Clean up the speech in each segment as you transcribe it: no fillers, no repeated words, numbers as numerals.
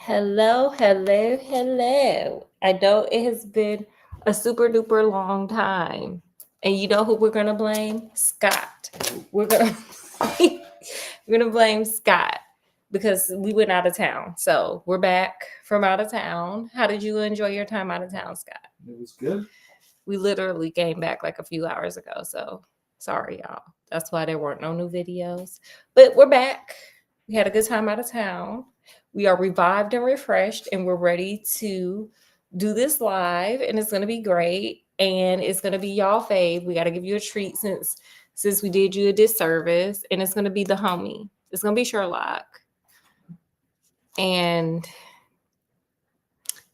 Hello, hello, hello. I know it has been a super duper long time. And you know who we're gonna blame? Scott. We're gonna we're gonna blame Scott because we went out of town. So we're back from out of town. How did you enjoy your time out of town, Scott? It was good. We literally came back like a few hours ago. So sorry, y'all. That's why there weren't no new videos. But we're back. We had a good time out of town. We are revived and refreshed, and we're ready to do this live, and it's gonna be great. And it's gonna be y'all fave. We gotta give you a treat since we did you a disservice, and it's gonna be the homie. It's gonna be Sherlock. And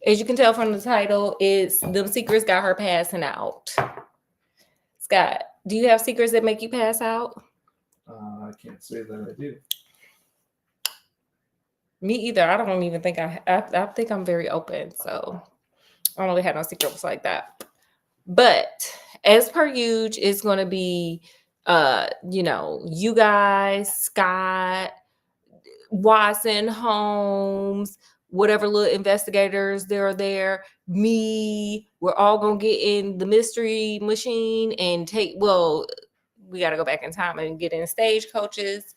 as you can tell from the title, it's them secrets got her passing out. Scott, do you have secrets that make you pass out? I can't say that I do. Me either. I don't even think I think I'm very open, so I don't really have no secrets like that. But as per usual, it's gonna be you guys, Scott, Watson, Holmes, whatever little investigators there are there, me, we're all gonna get in the mystery machine and we gotta go back in time and get in stagecoaches.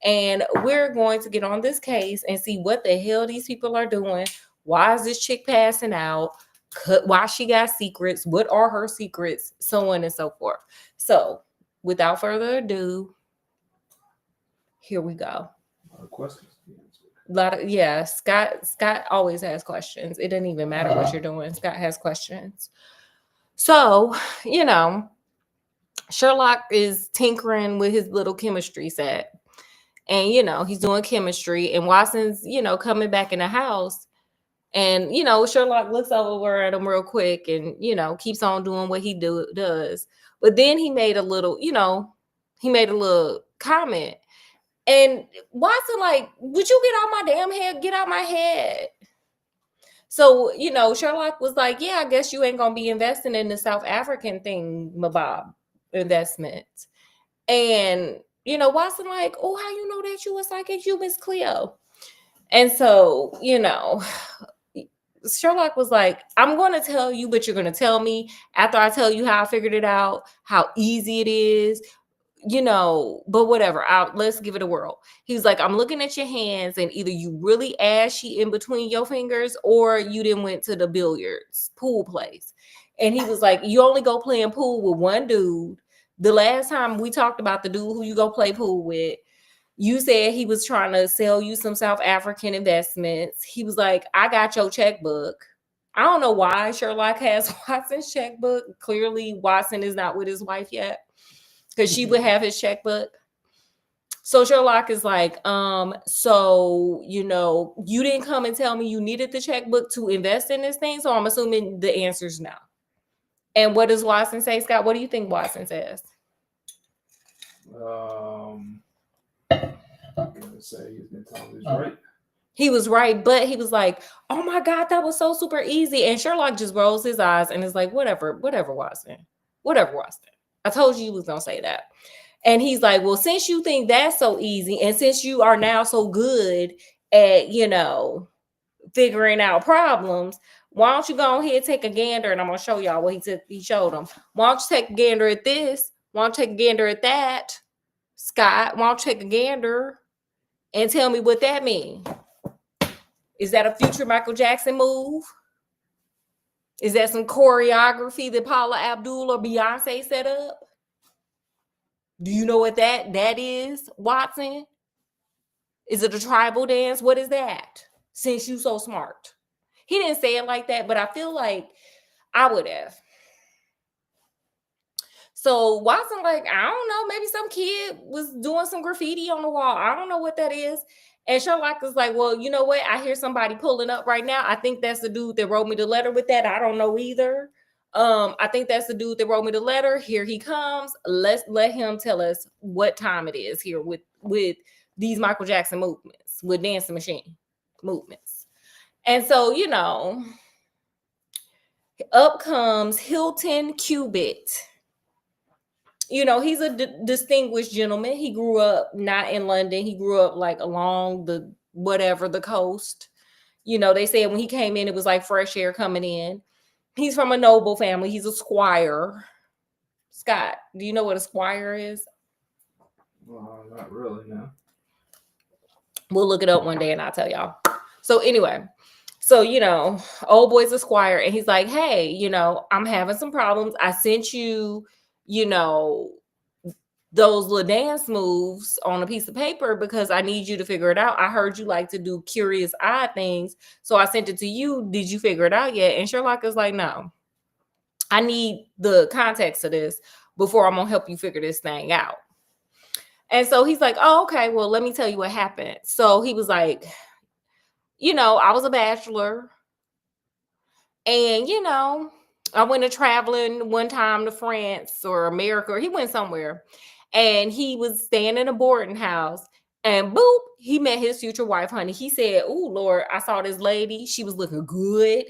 And we're going to get on this case and see what the hell these people are doing. Why is this chick passing out? Why she got secrets? What are her secrets? So on and so forth. So, without further ado, here we go. A lot of questions to be answered. Scott always has questions. It doesn't even matter what you're doing. Scott has questions. So, Sherlock is tinkering with his little chemistry set. And he's doing chemistry, and Watson's coming back in the house, and Sherlock looks over at him real quick and keeps on doing what he does. But then he made a little comment, and Watson like, would you get out my damn head, get out my head. So Sherlock was like, yeah, I guess you ain't gonna be investing in the South African thing, Mabob investments. And Watson like, oh, how you know that you was psychic, you Miss Cleo? And so, Sherlock was like, I'm going to tell you, but you're going to tell me after I tell you how I figured it out, how easy it is, but whatever. Let's give it a whirl. He was like, I'm looking at your hands, and either you really ashy in between your fingers or you didn't went to the billiards pool place. And he was like, you only go playing pool with one dude. The last time we talked about the dude who you go play pool with, you said he was trying to sell you some South African investments. He was like, I got your checkbook. I don't know why Sherlock has Watson's checkbook. Clearly, Watson is not with his wife yet because she would have his checkbook. So Sherlock is like, so, you didn't come and tell me you needed the checkbook to invest in this thing. So I'm assuming the answer is no. And what does Watson say, Scott? What do you think Watson says? I'm gonna say he's gonna tell me he's right. He was right, but he was like, oh my God, that was so super easy. And Sherlock just rolls his eyes and is like, whatever, Watson. Whatever, Watson. I told you was gonna say that. And he's like, well, since you think that's so easy, and since you are now so good at, figuring out problems, why don't you go ahead and take a gander? And I'm gonna show y'all what he showed them. Why don't you take a gander at this? Why don't you take a gander at that? Scott, why don't you take a gander and tell me what that means? Is that a future Michael Jackson move? Is that some choreography that Paula Abdul or Beyonce set up? Do you know what that is, Watson? Is it a tribal dance? What is that? Since you so smart. He didn't say it like that, but I feel like I would have. So Watson like, I don't know, maybe some kid was doing some graffiti on the wall. I don't know what that is. And Sherlock is like, well, you know what? I hear somebody pulling up right now. I think that's the dude that wrote me the letter with that. I don't know either. I think that's the dude that wrote me the letter. Here he comes. Let's let him tell us what time it is here with these Michael Jackson movements, with dancing machine movements. And so, up comes Hilton Cubitt. He's a distinguished gentleman. He grew up not in London. He grew up like along the coast. You know, they said when he came in, it was like fresh air coming in. He's from a noble family. He's a squire. Scott, do you know what a squire is? Well, not really, no. We'll look it up one day and I'll tell y'all. So anyway, so you know, old boy's a squire and he's like, hey, you know, I'm having some problems. I sent you, you know, those little dance moves on a piece of paper because I need you to figure it out. I heard you like to do curious, odd things. So I sent it to you. Did you figure it out yet? And Sherlock is like, no, I need the context of this before I'm going to help you figure this thing out. And so he's like, oh, okay, well, let me tell you what happened. So he was like, you know, I was a bachelor and, you know, I went to traveling one time to France or America, or he went somewhere. And he was staying in a boarding house and boop, he met his future wife, honey. He said, oh, Lord, I saw this lady. She was looking good,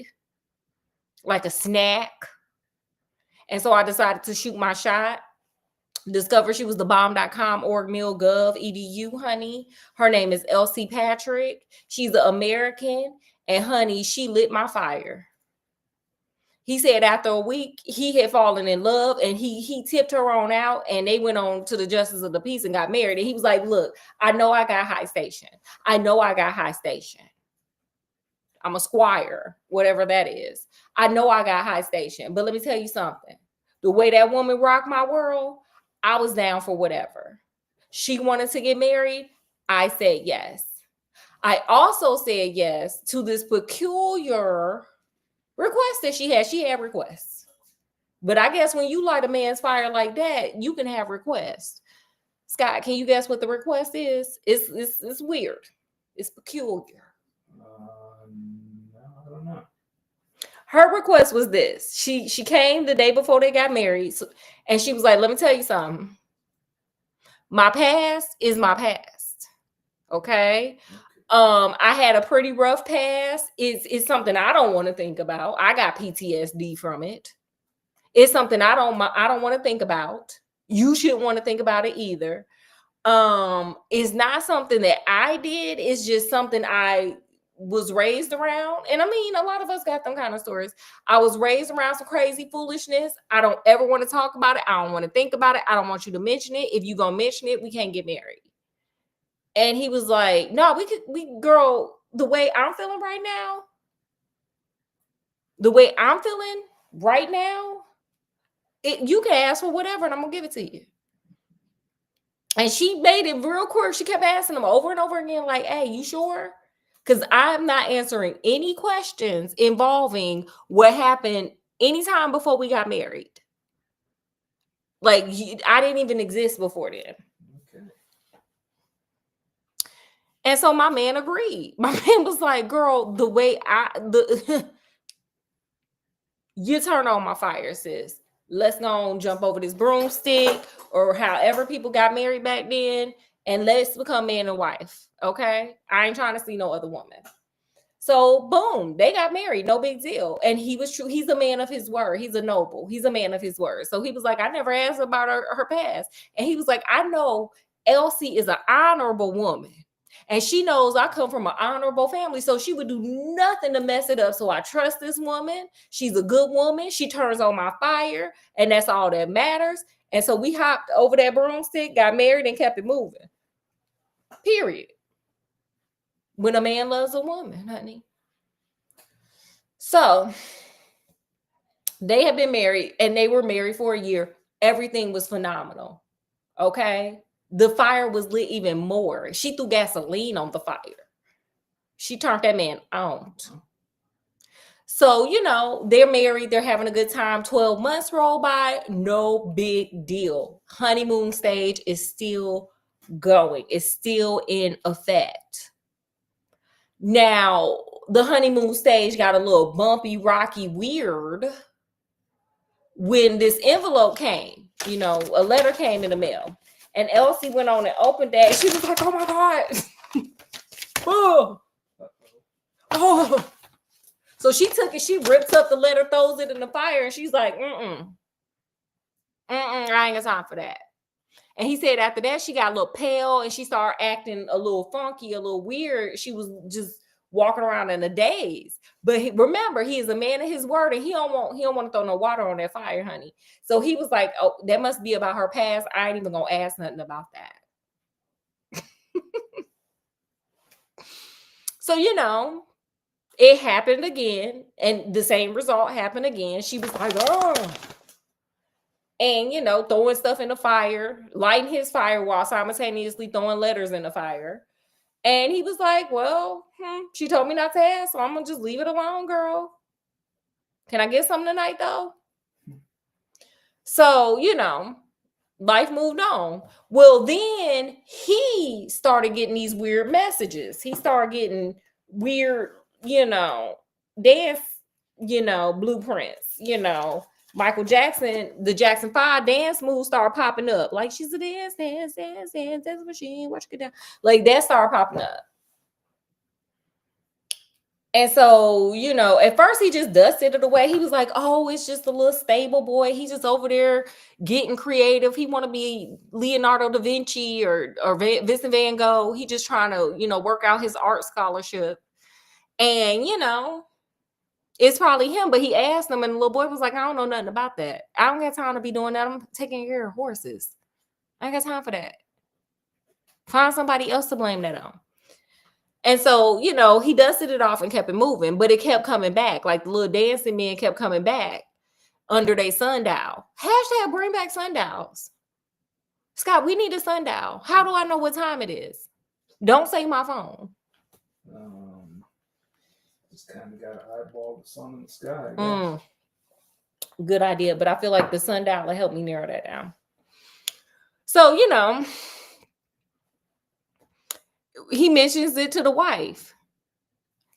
like a snack. And so I decided to shoot my shot. Discovered she was the bomb.com org mil gov edu, honey. Her name is Elsie Patrick. She's an American. And honey, she lit my fire. He said after a week, he had fallen in love and he tipped her on out and they went on to the justice of the peace and got married. And he was like, look, I know I got high station. I know I got high station. I'm a squire, whatever that is. I know I got high station. But let me tell you something. The way that woman rocked my world, I was down for whatever. She wanted to get married. I said yes. I also said yes to this peculiar request that she had. She had requests. But I guess when you light a man's fire like that, you can have requests. Scott, can you guess what the request is? It's weird. It's peculiar. No, I don't know. Her request was this. She came the day before they got married, and she was like, let me tell you something. My past is my past. Okay? I had a pretty rough past. It's something I don't want to think about. I got PTSD from it. It's something I don't want to think about. You shouldn't want to think about it either. It's not something that I did. It's just something I was raised around. And I mean, a lot of us got them kind of stories. I was raised around some crazy foolishness. I don't ever want to talk about it. I don't want to think about it. I don't want you to mention it. If you're going to mention it, we can't get married. And he was like, no, girl, the way I'm feeling right now, you can ask for whatever and I'm going to give it to you. And she made it real quick. She kept asking him over and over again, like, hey, you sure? Because I'm not answering any questions involving what happened anytime before we got married. Like, I didn't even exist before then. Okay. And so my man agreed. My man was like, girl, the way you turn on my fire, sis. Let's go and jump over this broomstick or however people got married back then. And let's become man and wife. Okay. I ain't trying to see no other woman. So boom, they got married. No big deal. And he was true. He's a man of his word. He's a noble. He's a man of his word. So he was like, I never asked about her past. And he was like, I know Elsie is an honorable woman. And she knows I come from an honorable family. So she would do nothing to mess it up. So I trust this woman. She's a good woman. She turns on my fire. And that's all that matters. And so we hopped over that broomstick, got married, and kept it moving. Period. When a man loves a woman, honey. So they have been married and they were married for a year. Everything was phenomenal. Okay. The fire was lit even more. She threw gasoline on the fire. She turned that man on. So, you know, they're married. They're having a good time. 12 months roll by. No big deal. Honeymoon stage is still going. It's still in effect. Now, the honeymoon stage got a little bumpy, rocky, weird when this envelope came. You know, a letter came in the mail. And Elsie went on and opened that. She was like, oh my God. Oh. So she took it, she rips up the letter, throws it in the fire, and she's like, I ain't got time for that. And he said after that, she got a little pale and she started acting a little funky, a little weird. She was just walking around in a daze. But remember, he is a man of his word, and he don't want to throw no water on that fire, honey. So he was like, oh, that must be about her past. I ain't even gonna ask nothing about that. So, it happened again, and the same result happened again. She was like, oh. And, throwing stuff in the fire, lighting his fire while simultaneously throwing letters in the fire. And he was like, well, she told me not to ask, so I'm going to just leave it alone, girl. Can I get something tonight, though? So, life moved on. Well, then he started getting these weird messages. He started getting weird, dance, blueprints, Michael Jackson, the Jackson 5 dance moves started popping up. Like, she's a dance machine. Watch it down. Like, that started popping up. And so, at first he just dusted it away. He was like, oh, it's just a little stable boy. He's just over there getting creative. He want to be Leonardo da Vinci or Vincent van Gogh. He just trying to, work out his art scholarship. And, it's probably him, but he asked him, and the little boy was like, I don't know nothing about that. I don't got time to be doing that. I'm taking care of horses. I ain't got time for that. Find somebody else to blame that on. And so, he dusted it off and kept it moving, but it kept coming back. Like the little dancing men kept coming back under their sundial. Hashtag bring back sundials. Scott, we need a sundial. How do I know what time it is? Don't say my phone. Just kind of got to eyeball the sun in the sky. Good idea, but I feel like the sundial will help me narrow that down. So, he mentions it to the wife.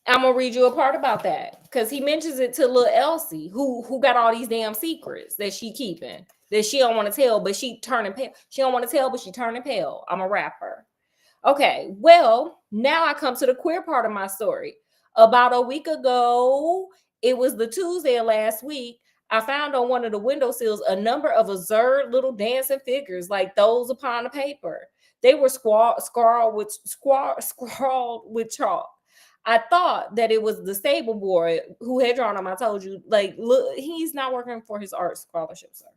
I'm gonna read you a part about that because he mentions it to little Elsie, who got all these damn secrets that she keeping that she don't want to tell, but she turning pale. She don't want to tell, but she turning pale. I'm a rapper. Okay, well, now I come to the queer part of my story. About a week ago, it was the Tuesday of last week, I found on one of the windowsills a number of absurd little dancing figures like those upon the paper. They were scrawled with chalk. I thought that it was the stable boy who had drawn them. I told you, like, look, he's not working for his art scholarship, sir.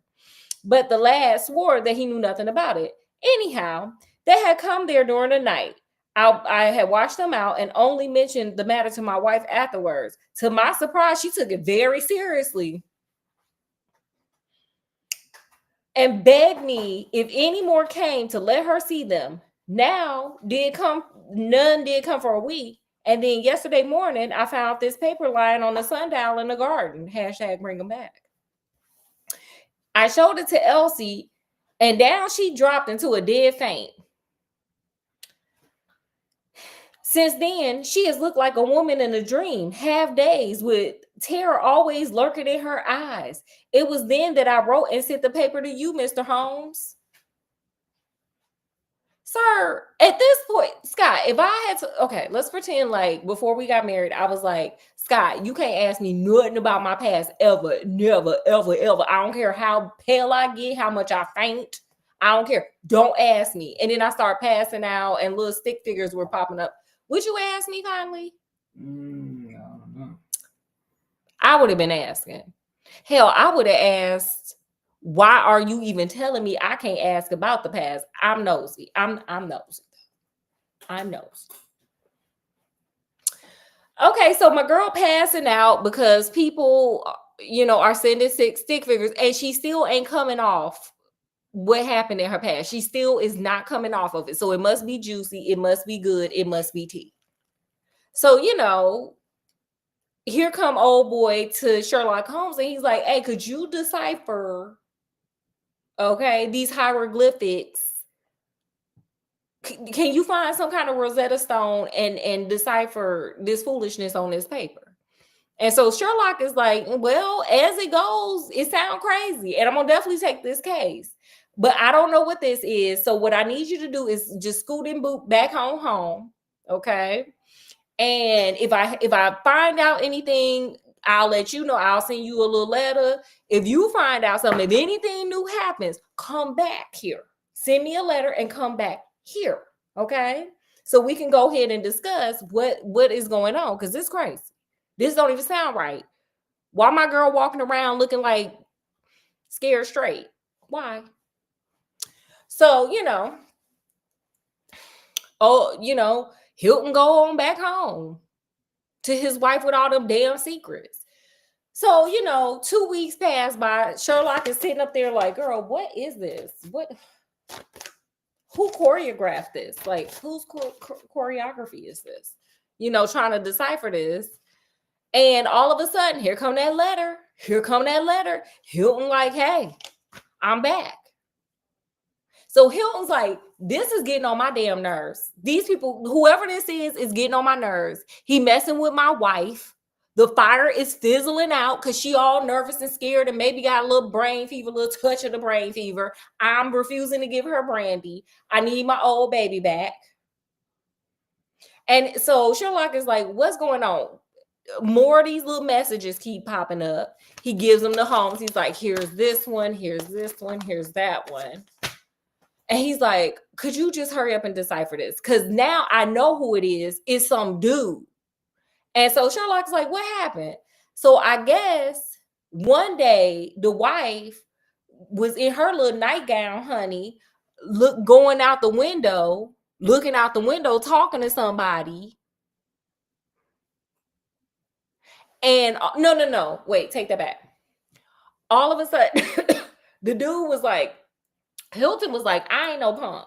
But the lad swore that he knew nothing about it. Anyhow, they had come there during the night. I had watched them out and only mentioned the matter to my wife afterwards. To my surprise, she took it very seriously and begged me if any more came to let her see them. None did come for a week. And then yesterday morning, I found this paper lying on the sundial in the garden. Hashtag bring them back. I showed it to Elsie, and down she dropped into a dead faint. Since then, she has looked like a woman in a dream, half dazed, with terror always lurking in her eyes. It was then that I wrote and sent the paper to you, Mr. Holmes. Sir, at this point, Scott, if I had to, okay, let's pretend like before we got married, I was like, Scott, you can't ask me nothing about my past ever, never, ever, ever. I don't care how pale I get, how much I faint. I don't care. Don't ask me. And then I start passing out and little stick figures were popping up. Would you ask me kindly? I don't know. I would have been asking. Hell, I would have asked, why are you even telling me I can't ask about the past? I'm nosy. I'm nosy. I'm nosy. Okay, so my girl passing out because people, are sending stick figures, and she still ain't coming off what happened in her past. She still is not coming off of it. So it must be juicy. It must be good. It must be tea. So, here come old boy to Sherlock Holmes, and he's like, hey, could you decipher, these hieroglyphics? Can you find some kind of Rosetta Stone and decipher this foolishness on this paper? And so Sherlock is like, well, as it goes, it sounds crazy, and I'm going to definitely take this case. But I don't know what this is. So what I need you to do is just scoot and boot back home. Okay. And if I find out anything, I'll let you know. I'll send you a little letter. If you find out something, if anything new happens, come back here. Send me a letter and come back here. Okay. so we can go ahead and discuss what is going on, because this crazy. This don't even sound right. Why my girl walking around looking like scared straight? Why? So, Hilton go on back home to his wife with all them damn secrets. So, 2 weeks pass by. Sherlock is sitting up there like, girl, what is this? Who choreographed this? Like, whose choreography is this? Trying to decipher this. And all of a sudden, here come that letter. Hilton like, hey, I'm back. So Hilton's like, this is getting on my damn nerves. These people, whoever this is getting on my nerves. He messing with my wife. The fire is fizzling out because she all nervous and scared and maybe got a little brain fever, a little touch of the brain fever. I'm refusing to give her brandy. I need my old baby back. And so Sherlock is like, what's going on? More of these little messages keep popping up. He gives them to Holmes. He's like, here's this one, here's this one, here's that one. And he's like, could you just hurry up and decipher this? Because now I know who it is. It's some dude. And so Sherlock's like, what happened? So I guess one day the wife was in her little nightgown, honey, looking out the window, talking to somebody. And no. Wait, take that back. All of a sudden, the dude was like, Hilton was like, I ain't no punk.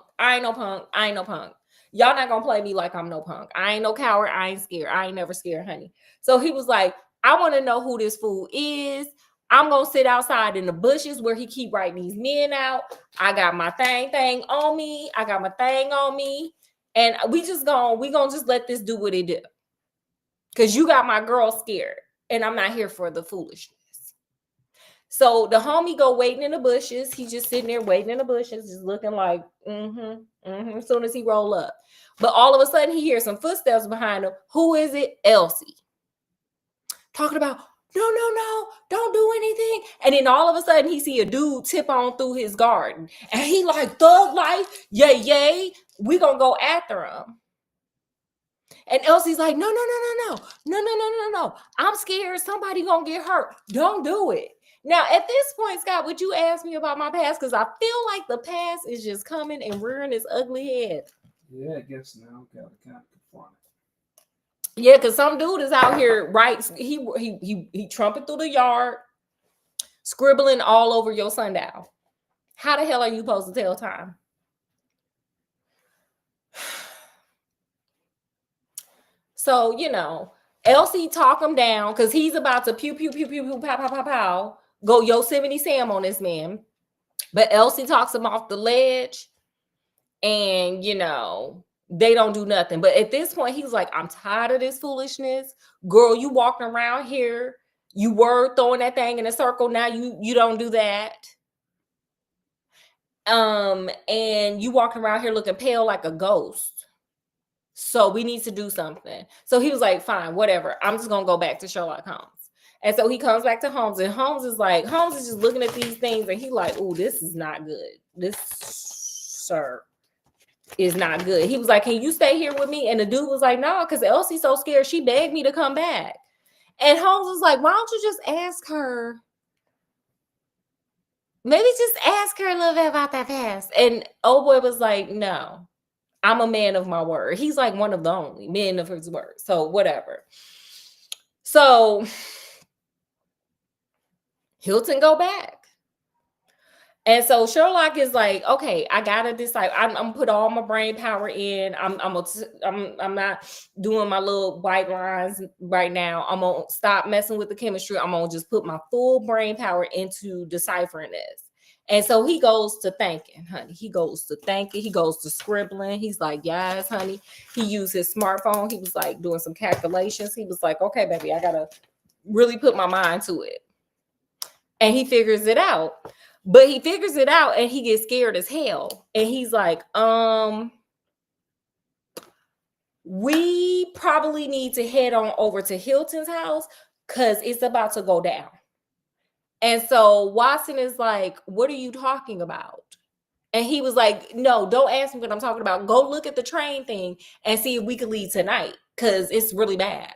Y'all not gonna play me like I'm no punk. I ain't no coward. I ain't scared. I ain't never scared, honey. So he was like, I want to know who this fool is. I'm gonna sit outside in the bushes where he keep writing these men out. I got my thing on me. And we gonna just let this do what it do. Cause you got my girl scared. And I'm not here for the foolishness. So the homie go waiting in the bushes. He's just sitting there waiting in the bushes, just looking like, as soon as he roll up. But all of a sudden he hears some footsteps behind him. Who is it? Elsie. Talking about, no, don't do anything. And then all of a sudden he see a dude tip on through his garden. And he like, thug life, yay, we gonna go after him. And Elsie's like, no. I'm scared somebody gonna get hurt. Don't do it. Now, at this point, Scott, would you ask me about my past? Because I feel like the past is just coming and rearing its ugly head. Yeah, I guess now gotta kind of confront it. Yeah, because some dude is out here, right? He trumping through the yard, scribbling all over your sundial. How the hell are you supposed to tell time? So, Elsie talk him down because he's about to pew, pow, go Yosemite Sam on this man. But Elsie talks him off the ledge and, they don't do nothing. But at this point, he's like, I'm tired of this foolishness. Girl, you walking around here. You were throwing that thing in a circle. Now you don't do that. And you walking around here looking pale like a ghost. So we need to do something. So he was like, fine, whatever. I'm just going to go back to Sherlock Holmes. And so he comes back to Holmes, and Holmes is just looking at these things, and he like, oh, this is not good. This, sir, is not good. He was like, can you stay here with me? And the dude was like, no, because Elsie's so scared. She begged me to come back. And Holmes was like, why don't you just ask her? Maybe just ask her a little bit about that past. And old boy was like, no. I'm a man of my word. He's like one of the only men of his word. So whatever. So Hilton go back. And so Sherlock is like, okay, I gotta decide. I'm gonna put all my brain power in. I'm not doing my little white lines right now. I'm gonna stop messing with the chemistry. I'm gonna just put my full brain power into deciphering this. And so he goes to thinking, honey. He goes to thinking. He goes to scribbling. He's like, yes, honey. He used his smartphone. He was like doing some calculations. He was like, okay, baby, I got to really put my mind to it. And he figures it out. But he figures it out and he gets scared as hell. And he's like, we probably need to head on over to Hilton's house because it's about to go down. And so Watson is like, what are you talking about? And he was like, no, don't ask me what I'm talking about. Go look at the train thing and see if we can leave tonight, because it's really bad.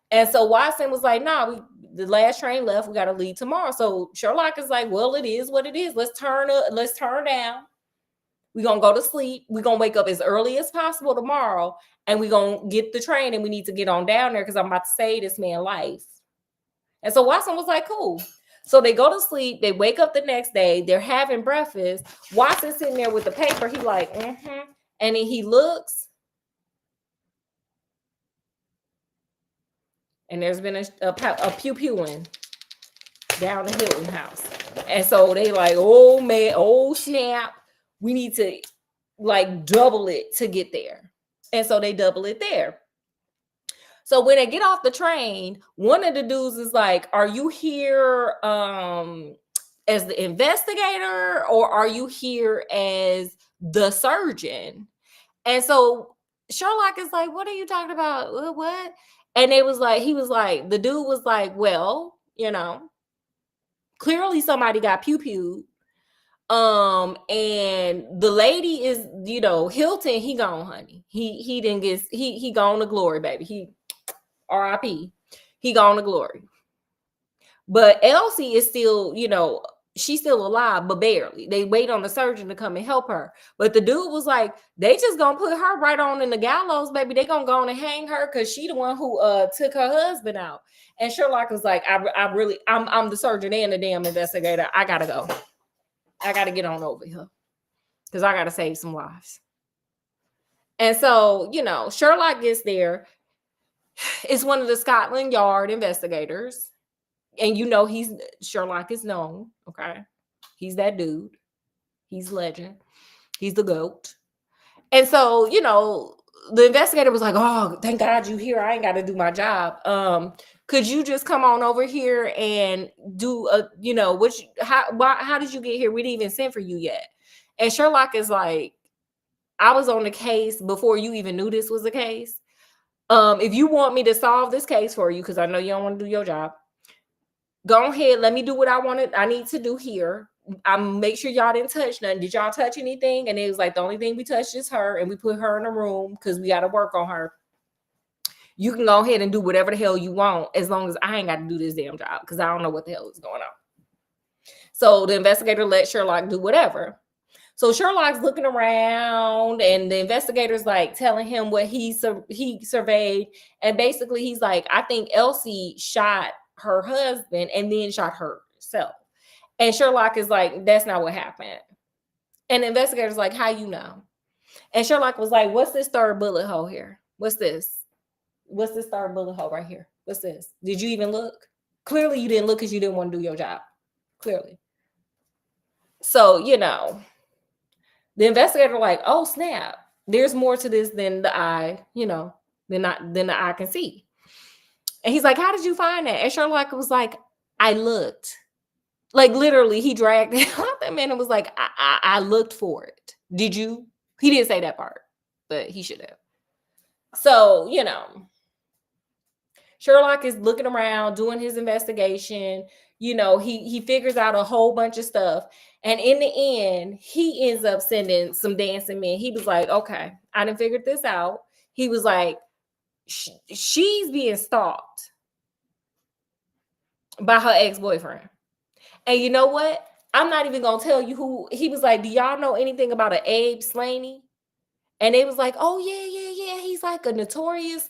And so Watson was like, nah, the last train left. We got to leave tomorrow. So Sherlock is like, well, it is what it is. Let's turn down. We're going to go to sleep. We're going to wake up as early as possible tomorrow, and we're going to get the train, and we need to get on down there because I'm about to save this man's life. And so Watson was like, cool. So they go to sleep. They wake up the next day. They're having breakfast. Watson's sitting there with the paper. He like, and then he looks, and there's been a pew-pewing down the Hilton house. And so they like, oh man, oh snap, we need to like double it to get there. And so they double it there. So when they get off the train, one of the dudes is like, are you here as the investigator, or are you here as the surgeon? And so Sherlock is like, what are you talking about? What? And he was like, the dude was like, well, clearly somebody got pew-pewed. And the lady is, Hilton, he gone, honey. He didn't get, he gone to glory, baby. He R.I.P. He gone to glory. But Elsie is still, she's still alive, but barely. They wait on the surgeon to come and help her. But the dude was like, they just gonna put her right on in the gallows, baby. They gonna go on and hang her because she the one who took her husband out. And Sherlock was like, I'm the surgeon and the damn investigator. I gotta go. I gotta get on over here because I gotta save some lives. And so, Sherlock gets there. It's one of the Scotland Yard investigators. And Sherlock is known, okay? He's that dude. He's legend. He's the GOAT. And so, the investigator was like, oh, thank God you here. I ain't got to do my job. Could you just come on over here and do how did you get here? We didn't even send for you yet. And Sherlock is like, I was on the case before you even knew this was a case. If you want me to solve this case for you, because I know you don't want to do your job, go ahead. Let me do what I need to do here. Make sure y'all didn't touch nothing. Did y'all touch anything? And it was like, the only thing we touched is her, and we put her in a room because we got to work on her. You can go ahead and do whatever the hell you want, as long as I ain't got to do this damn job, because I don't know what the hell is going on. So the investigator let Sherlock do whatever. So Sherlock's looking around, and the investigator's like telling him what he surveyed. And basically he's like, I think Elsie shot her husband and then shot herself. And Sherlock is like, that's not what happened. And the investigator's like, how you know? And Sherlock was like, what's this third bullet hole here? What's this? What's this third bullet hole right here? What's this? Did you even look? Clearly you didn't look because you didn't want to do your job. Clearly. So, the investigator like, oh snap, there's more to this than the eye, than the eye can see. And he's like, how did you find that? And Sherlock was like, I looked. Like literally, he dragged it out. That man and was like, I looked for it. Did you? He didn't say that part, but he should have. So, Sherlock is looking around, doing his investigation. He figures out a whole bunch of stuff. And in the end, he ends up sending some dancing men. He was like, okay, I done figured this out. He was like, she's being stalked by her ex-boyfriend. And you know what? I'm not even going to tell you who. He was like, do y'all know anything about an Abe Slaney? And they was like, oh, yeah. He's like a notorious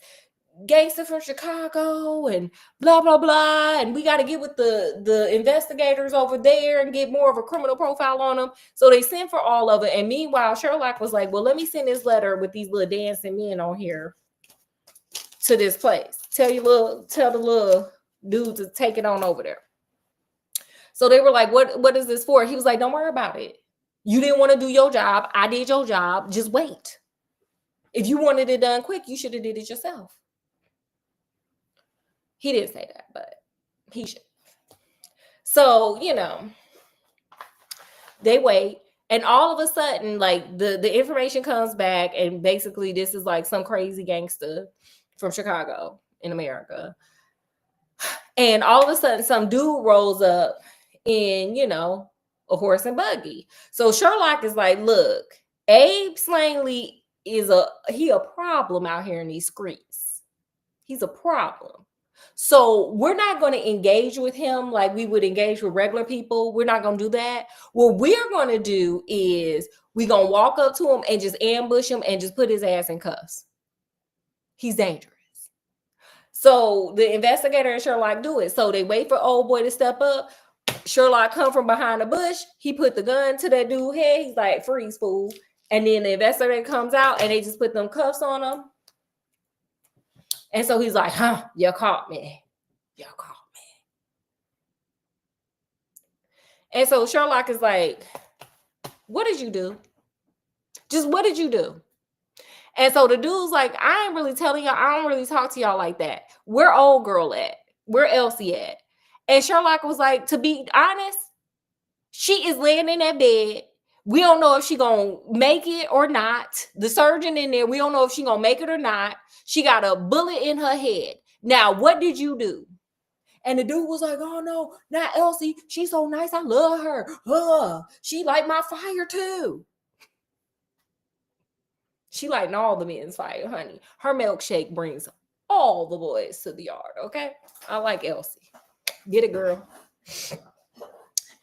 gangster from Chicago and blah, blah, blah. And we got to get with the investigators over there and get more of a criminal profile on them. So they sent for all of it. And meanwhile, Sherlock was like, well, let me send this letter with these little dancing men on here to this place. Tell the little dude to take it on over there. So they were like, what is this for? He was like, don't worry about it. You didn't want to do your job. I did your job. Just wait. If you wanted it done quick, you should have did it yourself. He didn't say that, but he should. So, they wait. And all of a sudden, like the information comes back, and basically this is like some crazy gangster from Chicago in America. And all of a sudden some dude rolls up in, a horse and buggy. So Sherlock is like, look, Abe Slangley is a problem out here in these streets. He's a problem. So we're not going to engage with him like we would engage with regular people. We're not going to do that. What we're going to do is we're going to walk up to him and just ambush him and just put his ass in cuffs. He's dangerous. So the investigator and Sherlock do it. So they wait for old boy to step up. Sherlock come from behind the bush. He put the gun to that dude's head. He's like, freeze, fool. And then the investigator comes out and they just put them cuffs on him. And so he's like, you caught me. You caught me. And so Sherlock is like, what did you do? Just what did you do? And so the dude's like, I ain't really telling y'all. I don't really talk to y'all like that. Where old girl at? Where Elsie at? And Sherlock was like, to be honest, she is laying in that bed. We don't know if she gonna make it or not. The surgeon in there, we don't know if she gonna make it or not. She got a bullet in her head. Now, what did you do? And the dude was like, oh no, not Elsie. She's so nice. I love her. She like my fire too. She lighting all the men's fire, honey. Her milkshake brings all the boys to the yard, okay? I like Elsie. Get it, girl.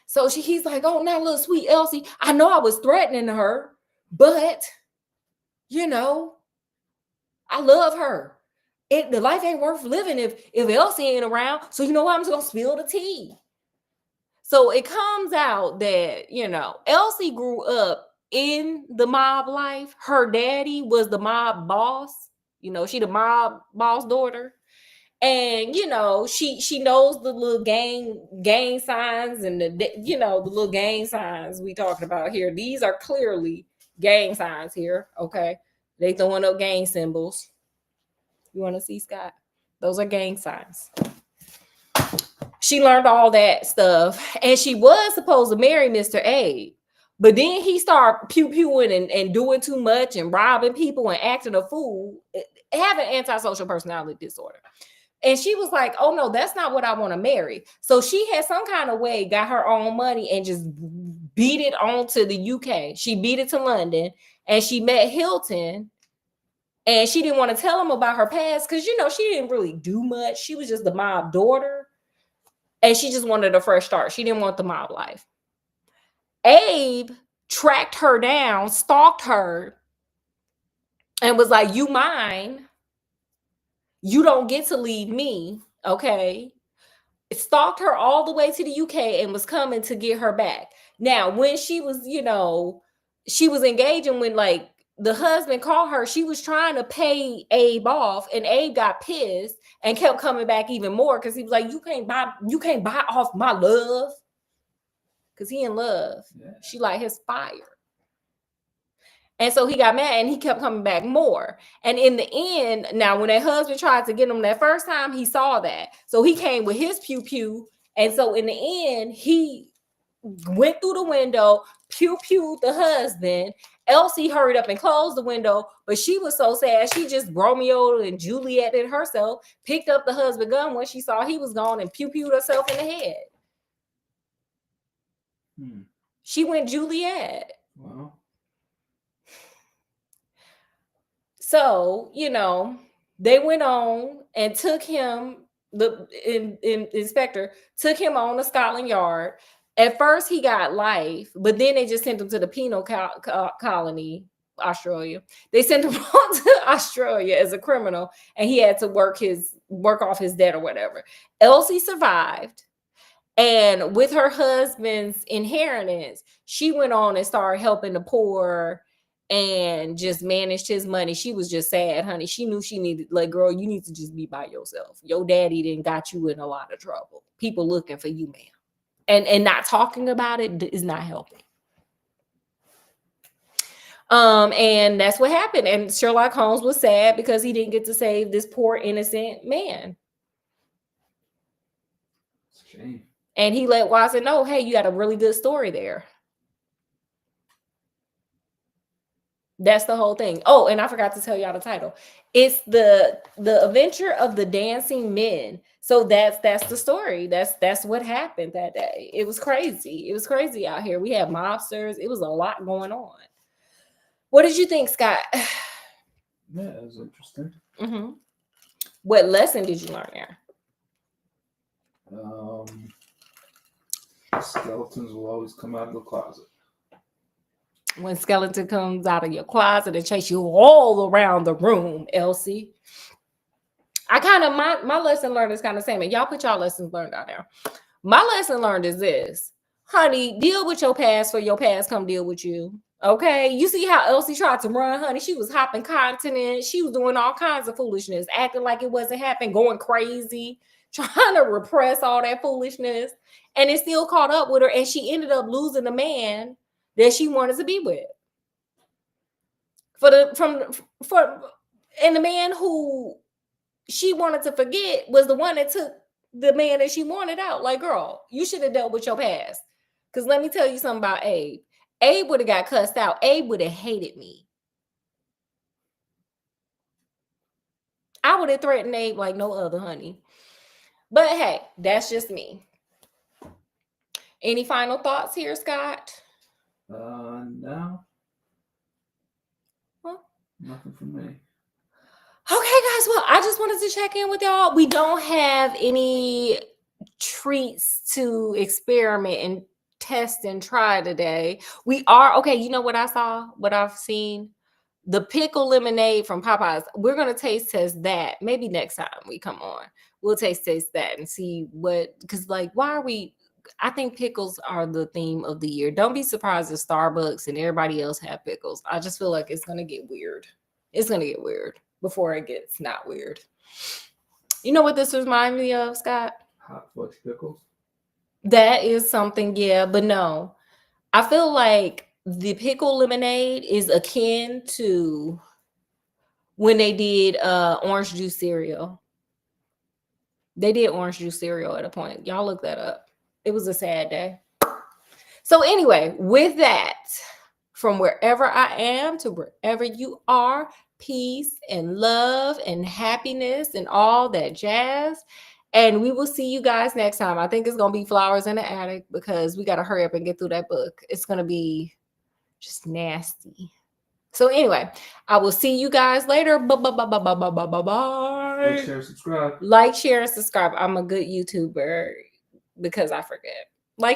So he's like, oh, now little sweet Elsie, I know I was threatening her, but, you know, I love her. The life ain't worth living if Elsie ain't around. So you know what? I'm just going to spill the tea. So it comes out that, you know, Elsie grew up in the mob life. Her daddy was the mob boss. You know, she the mob boss daughter. And, you know, she knows the little gang signs and the little gang signs we talking about here. These are clearly gang signs here. Okay. They throwing up gang symbols. You want to see, Scott? Those are gang signs. She learned all that stuff. And she was supposed to marry Mr. Abe. But then he started pew-pewing and doing too much and robbing people and acting a fool, having antisocial personality disorder. And she was like, oh, no, that's not what I want to marry. So she had some kind of way, got her own money and just beat it on to the UK. She beat it to London and she met Hilton. And she didn't want to tell him about her past because, you know, she didn't really do much. She was just the mob daughter. And she just wanted a fresh start. She didn't want the mob life. Abe tracked her down, stalked her, and was like, you mine. You don't get to leave me, okay? Stalked her all the way to the UK and was coming to get her back. Now, when she was, you know, she was engaging when, like, the husband called her, she was trying to pay Abe off, and Abe got pissed and kept coming back even more because he was like, you can't buy off my love. Because he in love. Yeah. She like his fire. And so he got mad and he kept coming back more. And in the end, now when that husband tried to get him that first time, he saw that. So he came with his pew-pew. And so in the end, he went through the window, pew-pewed the husband. Elsie hurried up and closed the window, but she was so sad. She just Romeo and Juliet it herself, picked up the husband gun when she saw he was gone and pew-pewed herself in the head. She went Juliet. Wow. So, you know, they went on and took him, the inspector took him on to Scotland Yard. At first, he got life, but then they just sent him to the penal colony, Australia. They sent him on to Australia as a criminal, and he had to work off his debt or whatever. Elsie survived. And with her husband's inheritance, she went on and started helping the poor and just managed his money. She was just sad, honey. She knew she needed, like, girl, you need to just be by yourself. Your daddy didn't got you in a lot of trouble. People looking for you, ma'am. And not talking about it is not helping. And that's what happened. And Sherlock Holmes was sad because he didn't get to save this poor innocent man. It's a shame. And he let Watson know, hey, you got a really good story there. That's the whole thing. Oh, and I forgot to tell y'all the title. It's the adventure of the dancing men. So that's the story. That's what happened that day. It was crazy. It was crazy out here. We had mobsters. It was a lot going on. What did you think, Scott? Yeah, it was interesting. Mm-hmm. What lesson did you learn there? Skeletons will always come out of the closet. When skeleton comes out of your closet and chase you all around the room, Elsie. I kind of my lesson learned is kind of same. And y'all put y'all lessons learned out there. My lesson learned is this, honey, deal with your past for your past come deal with you. Okay, you see how Elsie tried to run, honey? She was hopping continents. She was doing all kinds of foolishness, acting like it wasn't happening, going crazy, trying to repress all that foolishness, and it still caught up with her, and she ended up losing the man that she wanted to be with. And the man who she wanted to forget was the one that took the man that she wanted out. Like, girl, you should have dealt with your past. Because let me tell you something about Abe. Abe would have got cussed out. Abe would have hated me. I would have threatened Abe like no other, honey. But hey, that's just me. Any final thoughts here, Scott? No. Well, nothing from me. Okay, guys. Well, I just wanted to check in with y'all. We don't have any treats to experiment and test and try today. We are okay. You know what I saw? What I've seen? The pickle lemonade from Popeyes. We're gonna taste test that. Maybe next time we come on, we'll taste that and see what. Because like, why are we? I think pickles are the theme of the year. Don't be surprised if Starbucks and everybody else have pickles. I just feel like it's gonna get weird. It's gonna get weird before it gets not weird. You know what this reminds me of, Scott? Hot fudge pickles. That is something, yeah, but no. I feel like the pickle lemonade is akin to when they did orange juice cereal. They did orange juice cereal at a point. Y'all look that up. It was a sad day. So anyway, with that, from wherever I am to wherever you are, peace and love and happiness and all that jazz. And we will see you guys next time. I think it's going to be Flowers in the Attic because we got to hurry up and get through that book. It's going to be just nasty. So anyway, I will see you guys later. Bye. Like, share, subscribe. Like, share, and subscribe. I'm a good YouTuber because I forget. Like,